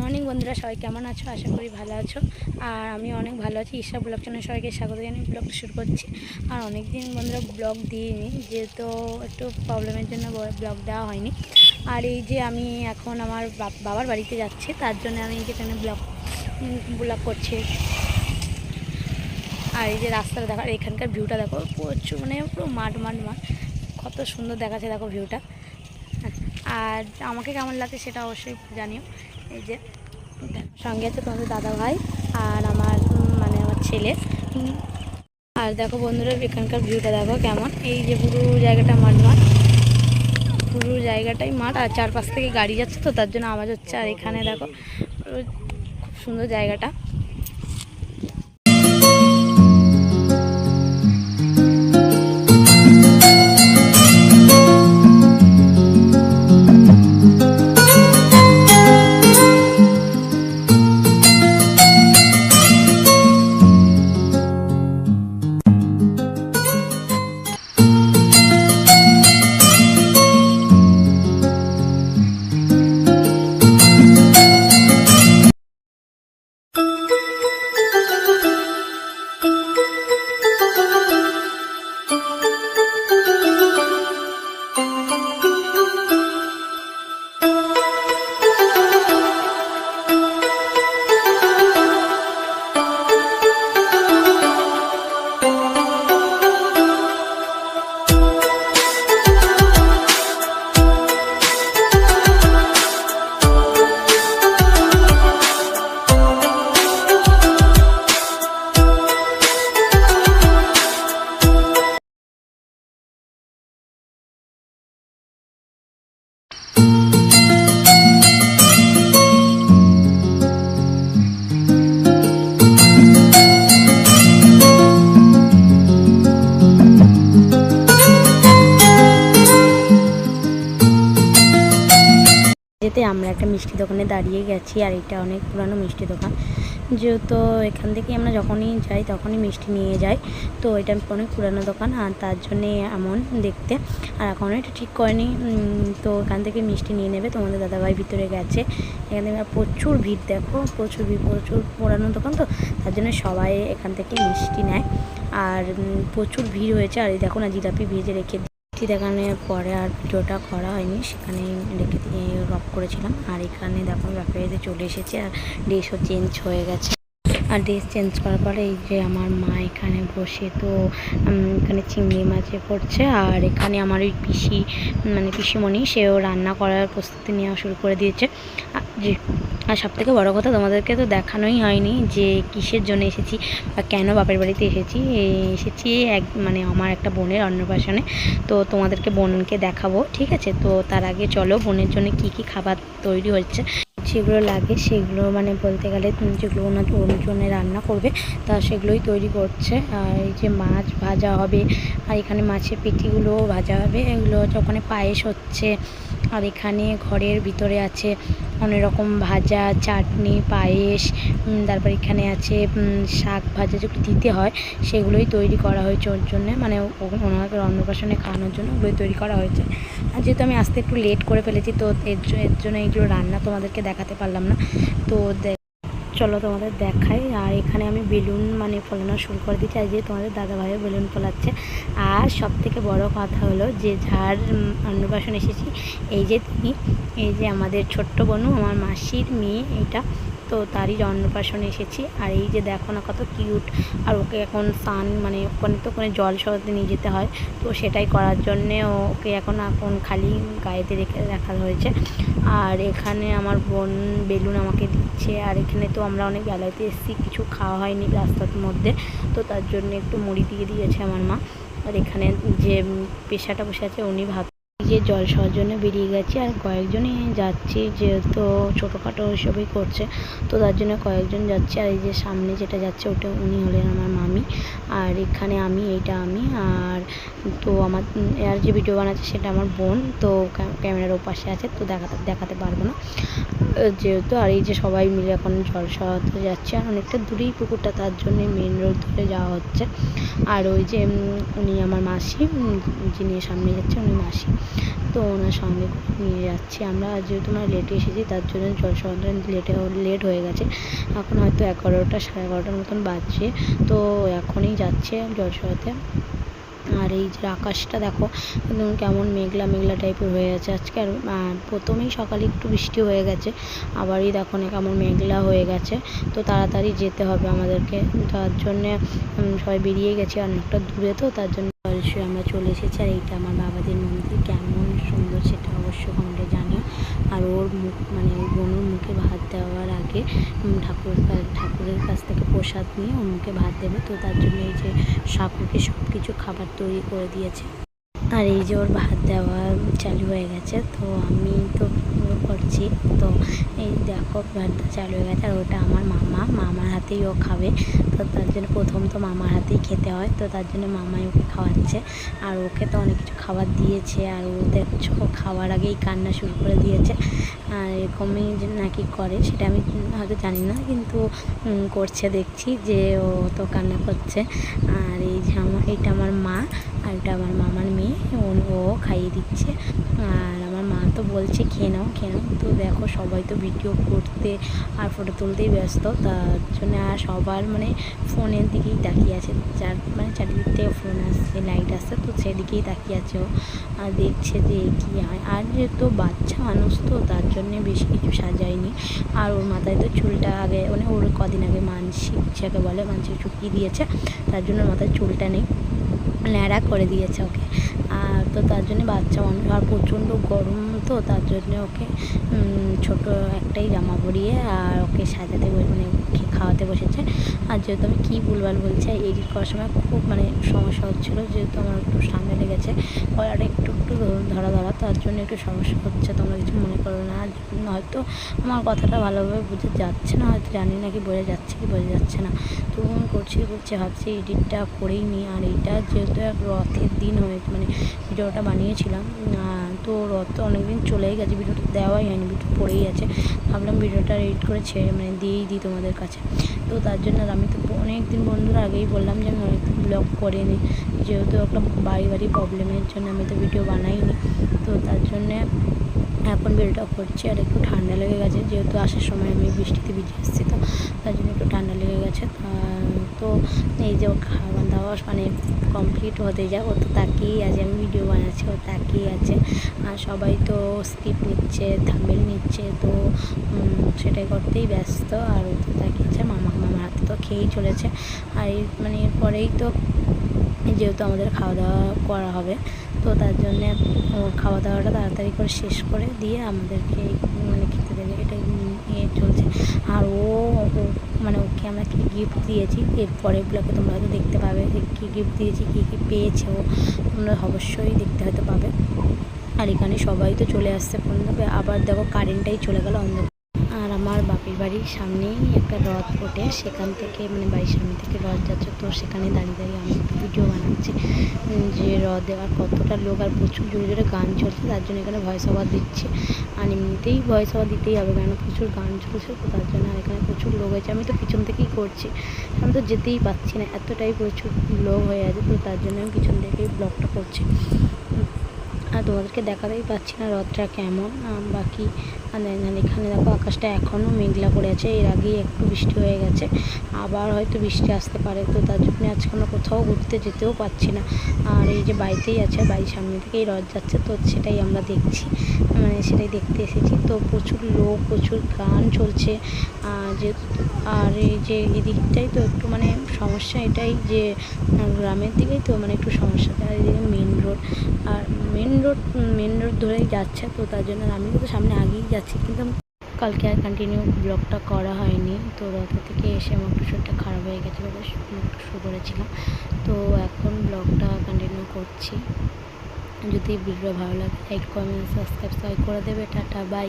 Morning বন্ধুরা, সবাই কেমন আছো? আশা করি ভালো আছো। আর আমি অনেক ভালো আছি। ঈশা ব্লগ চ্যানেলে সবাইকে স্বাগত জানিয়ে ব্লগটা শুরু করছি। আর অনেক দিন বন্ধুরা ব্লগ দিইনি, যেহেতু একটু প্রবলেমের জন্য ব্লগ দেওয়া হয়নি। আর এই যে আমি এখন আমার বাবার বাড়িতে যাচ্ছি, তার জন্য আমি যেখানে ব্লগ করছি। আর এই যে রাস্তাটা দেখো, এখানকার ভিউটা দেখো, প্রচুর মানে পুরো মাঠ, কত সুন্দর দেখাচ্ছে দেখো ভিউটা। আর আমাকে কেমন লাগে সেটা অবশ্যই জানিও। এই যে সঙ্গে আছে তোমাদের দাদা ভাই আর আমার আমার ছেলে। আর দেখো বন্ধুরা, এখানকার ভিউটা দেখো কেমন। এই যে পুরো জায়গাটা মাঠ, পুরো জায়গাটাই মাঠ। আর চারপাশ থেকে গাড়ি যাচ্ছে, তো তার জন্য আওয়াজ হচ্ছে। আর এখানে দেখো খুব সুন্দর জায়গাটা। যেতে আমরা একটা মিষ্টি দোকানে দাঁড়িয়ে গেছি। আর এটা অনেক পুরানো মিষ্টি দোকান, যেহেতু এখান থেকে আমরা যখনই যাই তখনই মিষ্টি নিয়ে যাই। তো এটা অনেক পুরানো দোকান, আর তার জন্যে এমন দেখতে। আর এখনও এটা ঠিক করেনি, তো এখান থেকে মিষ্টি নিয়ে নেবে। তোমাদের দাদাভাই ভিতরে গেছে। এখান থেকে প্রচুর ভিড় দেখো, প্রচুর পুরানো দোকান, তো তার জন্য সবাই এখান থেকে মিষ্টি নেয়। আর প্রচুর ভিড় হয়েছে। আর এই দেখো না, জিলাপি ভেজে রেখে দেখানোর পরে আর ভিডিওটা করা হয়নি, সেখানে রেখে দিয়ে রব করেছিলাম। আর এখানে দেখো ব্যাপারে চলে এসেছে, আর ড্রেসও চেঞ্জ হয়ে গেছে। আর ড্রেস চেঞ্জ করার পরে এই যে আমার মা এখানে বসে, তো এখানে চিংড়ি মাছে করছে। আর এখানে আমার ওই পিসিমণি, সেও রান্না করার প্রস্তুতি নেওয়া শুরু করে দিয়েছে। আর সবথেকে বড় কথা, তোমাদেরকে তো দেখানোই হয়নি যে কিসের জন্য এসেছি বা কেন বাপের বাড়িতে এসেছি আমার একটা বোনের অন্নপ্রাশনে। তো তোমাদেরকে বোনকে দেখাবো, ঠিক আছে? তো তার আগে চলো, বোনের জন্য কি কি খাবার তৈরি হচ্ছে, যেগুলো লাগে সেগুলো বলতে গেলে যেগুলো ওনার জন্য রান্না করবে, তা সেগুলোই তৈরি করছে। আর এই যে মাছ ভাজা হবে, আর এখানে মাছের পেটিগুলোও ভাজা হবে। এগুলো ওখানে পায়েস হচ্ছে। আর এখানে ঘরের ভিতরে আছে অনেক রকম ভাজা, চাটনি, পায়েস। তারপর এখানে আছে শাক ভাজা, যেগুলো দিতে হয় সেগুলোই তৈরি করা হয়েছে ওর জন্যে, ওনাকে অন্নপ্রাশনে খাওয়ানোর জন্য ওগুলোই তৈরি করা হয়েছে। আর যেহেতু আমি আসতে একটু লেট করে ফেলেছি, তো এর জন্য এইগুলো রান্না তোমাদেরকে দেখাতে পারলাম না। তো চলো তোমাদের দেখাই। আর এখানে আমি বেলুন ফোলানো শুরু করে দিচ্ছি। আর যে তোমাদের দাদাভাইও বেলুন ফোলাচ্ছে। আর সব থেকে বড় কথা হলো যে যার অন্নপ্রাশন এসেছি, এই যে তিনি, এই যে আমাদের ছোট্ট বোনু, আমার মাসির মেয়ে, এটা তো তারই অন্নপ্রাশনে এসেছি। আর এই যে দেখো না কত কিউট। আর ওকে এখন স্নান ওখানে জল সরাতে নিয়ে যেতে হয়, তো সেটাই করার জন্যে ওকে এখন খালি গায়েতে রাখা হয়েছে। আর এখানে আমার বোন বেলুন আমাকে দিচ্ছে। আর এখানে তো আমরা অনেক বেলাতে এসেছি, কিছু খাওয়া হয়নি রাস্তার মধ্যে, তো তার জন্য একটু মুড়ি দিয়ে দিয়েছে আমার মা। আর এখানে যে পেশাটা বসে আছে, উনি ভাত যে জল সবার জন্য বেরিয়ে গেছে। আর কয়েকজনই যাচ্ছে, যেহেতু ছোটোখাটো হিসেবেই করছে, তো তার জন্য কয়েকজন যাচ্ছে। আর এই যে সামনে যেটা যাচ্ছে, ওটা উনি হলেন আমার মামি। আর এখানে এইটা আমি। আর তো আমার আর যে ভিডিও বানাচ্ছে সেটা আমার বোন, তো ক্যামেরার ওপাশে আছে, তো দেখাতে পারবো না যেহেতু। আর এই যে সবাই মিলে এখন জল সরাতে যাচ্ছে। আর অনেকটা দূরেই পুকুরটা, তার জন্যে মেন রোড ধরে যাওয়া হচ্ছে। আর ওই যে উনি আমার মাসি, যিনি সামনে যাচ্ছে, উনি মাসি। তো ওনার সঙ্গে নিয়ে যাচ্ছি আমরা। যেহেতু আমরা লেটে এসেছি তার জন্য জল সরঞ্জাম লেট হয়ে গেছে। এখন হয়তো 11টা 11:30টার মতন বাজছে। তো এখনই যাচ্ছে জল সরাতে। আর এই যে আকাশটা দেখো একদম কেমন মেঘলা মেঘলা টাইপের হয়ে আছে আজকে। আর প্রথমেই সকালে একটু বৃষ্টি হয়ে গেছে, আবারই দেখো না কেমন মেঘলা হয়ে গেছে। তো তাড়াতাড়ি যেতে হবে আমাদেরকে, তার জন্যে সবাই বেরিয়ে গেছি অনেকটা দূরে, তো তার জন্য অবশ্যই আমরা চলে এসেছি। আর এইটা আমার বাবাদের মন্দির, কেমন সুন্দর সেটা অবশ্যই কমেন্টে জানিও। আর ওর মুখ মানে ওর বোনের মুখে ভাত দেওয়ার আগে ঠাকুরের কাছ থেকে প্রসাদ নিয়ে ওর মুখে ভাত দেবে। তো তার জন্য এই যে ঠাকুরকে সব কিছু খাবার তৈরি করে দিয়েছে। আর এই যে ওর ভাত দেওয়া চালু হয়ে গেছে, তো আমি তো করছি। তো এই দেখো ভাতটা চালু হয়ে গেছে। আর ওটা আমার মামার হাতেই ও খাবে। তো তার জন্য প্রথম তো মামার হাতেই খেতে হয়, তো তার জন্য মামাই ওকে খাওয়াচ্ছে। আর ওকে তো অনেক কিছু খাবার দিয়েছে, আর ও দেখছো খাওয়ার আগেই কান্না শুরু করে দিয়েছে। আর এরকমই যে নাকি করে সেটা আমি হয়তো জানি না, কিন্তু করছে দেখছি যে ও তো কান্না করছে। আর এই যে এটা আমার মা, আর এটা আমার মামার মেয়ে, ও খাইয়ে দিচ্ছে। আর আমার মা তো বলছে খেয়ে নাও খেয়ে নাও। তো দেখো সবাই তো ভিডিও করতে আর ফটো তুলতেই ব্যস্ত, তার জন্য আর সবার মানে ফোনের দিকেই তাকিয়ে আছে। যার মানে চারিদিক থেকে ফোন আসছে, লাইট আসছে, তো সেদিকেই তাকিয়ে আছে ও। আর দেখছে যে কী হয়। আর যেহেতু বাচ্চা মানুষ তো তার জন্যে বেশি কিছু সাজায়নি। আর ওর মাথায় তো চুলটা আগে মানে ওর কদিন আগে মানসিক যাকে বলে মানসিক চুকিয়ে দিয়েছে, তার জন্য মাথায় চুলটা নেই, ন্যাড়া করে দিয়েছে ওকে। আর তো তার জন্য বাচ্চা মানুষ, আর প্রচণ্ড গরম, তো তার জন্য ওকে ছোটো একটাই জামা পরিয়ে আর ওকে সাজাতে মানে খাওয়াতে বসেছে। আর যেহেতু আমি কী ভুলভাল বলছি, এডিট করার সময় খুব মানে সমস্যা হচ্ছিলো, যেহেতু আমার একটু সামনে লেগেছে গলাটা একটু ধরা তার জন্য একটু সমস্যা হচ্ছে। তোমরা কিছু মনে করো না। হয়তো আমার কথাটা ভালোভাবে বোঝা যাচ্ছে না, হয়তো জানি না কি বোঝা যাচ্ছে কি বোঝা যাচ্ছে না। তো করছি ভাবছি এডিটটা করেই নিই। আর এইটা যেহেতু এক রথের দিন হয়েছে মানে ভিডিওটা বানিয়েছিলাম, তো রথ তো অনেকদিন চলেই গেছে, ভিডিওটা দেওয়াই হয়নি, ভিডিও পড়েই আছে। ভাবলাম ভিডিওটা এডিট করে ছেড়ে মানে দিয়েই দিই তোমাদের কাছে। তো তার জন্য আমি তো অনেক দিন বন্ধুরা আগেই বললাম যে আমি অনেকদিন ব্লগ করে নিই, যেহেতু একটা বাড়ি প্রবলেমের জন্য আমি তো ভিডিও বানাইনি। তো তার জন্যে এখন ভিডিওটা করছি। আর একটু ঠান্ডা লেগে গেছে, যেহেতু আসার সময় আমি বৃষ্টিতে ভিজে এসেছি, তো তার জন্য একটু ঠান্ডা লেগে গেছে। তো এই যে খাওয়া দাওয়া মানে কমপ্লিট হতে যায়, ও তো তাকিয়েই আছে, আমি ভিডিও বানাচ্ছি ও তাকিয়েই আছে। আর সবাই তো স্কিপ নিচ্ছে, থাম্বনেল নিচ্ছে, তো সেটাই করতেই ব্যস্ত। আর ও তো তাকিয়েছে, মামার হাতে তো খেয়েই চলেছে। আর মানে এরপরেই তো যেহেতু আমাদের খাওয়া দাওয়া করা হবে, তো তার জন্যে খাওয়া দাওয়াটা তাড়াতাড়ি করে শেষ করে দিয়ে আমাদেরকে মানে খেতে দেবে, এটাই চলছে। আর মানে ওকে আমরা কী গিফট দিয়েছি এর পরের ব্লগে তোমরা হয়তো দেখতে পাবে যে কী গিফট দিয়েছি, কী কী পেয়েছে ও, তোমরা অবশ্যই দেখতে হয়তো পাবে। আর এখানে সবাই তো চলে আসছে পূর্ণভাবে। আবার দেখো কারেন্টটাই চলে গেল অন্ধকার। আর আমার বাপের বাড়ির সামনেই একটা রথ ওঠে, সেখান থেকে মানে বাড়ির সামনে থেকে রথ যাচ্ছে, তো সেখানে দাঁড়িয়ে আমি একটু ভিডিও বানাচ্ছি যে রথ দেওয়ার কতটা লোক। আর প্রচুর জোরে জোরে গান চলছে, তার জন্য এখানে ভয়েস ওভার দিচ্ছি। আর এমনিতেই ভয়েস ওভার দিতেই হবে, কেন প্রচুর গান চলছে, তো তার জন্য। আর এখানে প্রচুর লোক হয়েছে, আমি তো পিছন থেকেই করছি, আমি তো যেতেই পারছি না, এতটাই প্রচুর লোক হয়ে আছে, তো তার জন্য আমি পিছন থেকেই ব্লগটা করছি। আর তোমাদেরকে দেখাতেই পাচ্ছি না রথটা কেমন। বাকি এখানে দেখো আকাশটা এখনও মেঘলা করে আছে, এর আগেই একটু বৃষ্টি হয়ে গেছে, আবার হয়তো বৃষ্টি আসতে পারে। তো তার জন্য আজকে আমরা কোথাও ঘুরতে যেতেও পারছি না। আর এই যে বাড়িতেই আছে, বাড়ির সামনে থেকেই রথ যাচ্ছে, তো সেটাই আমরা দেখছি, মানে সেটাই দেখতে এসেছি। তো প্রচুর লোক, প্রচুর গান চলছে। আর এই যে এদিকটাই তো একটু মানে সমস্যা, এটাই যে গ্রামের দিকেই তো মানে একটু সমস্যা। আর এদিকে মেন রোড, আর মেন রোড ধরেই যাচ্ছে, তো তার জন্য আমি তো সামনে আগেই যাচ্ছি, কিন্তু কালকে আর কন্টিনিউ ব্লগটা করা হয়নি। তো রথ থেকে এসে আমার একটু শরীরটা খারাপ হয়ে গেছিলো, বেশ শুরু করেছিলাম, তো এখন ব্লগটা কন্টিনিউ করছি। যদি ভিডিও ভালো লাগে লাইক কমেন্ট সাবস্ক্রাইব করে দেবে। Tata bye.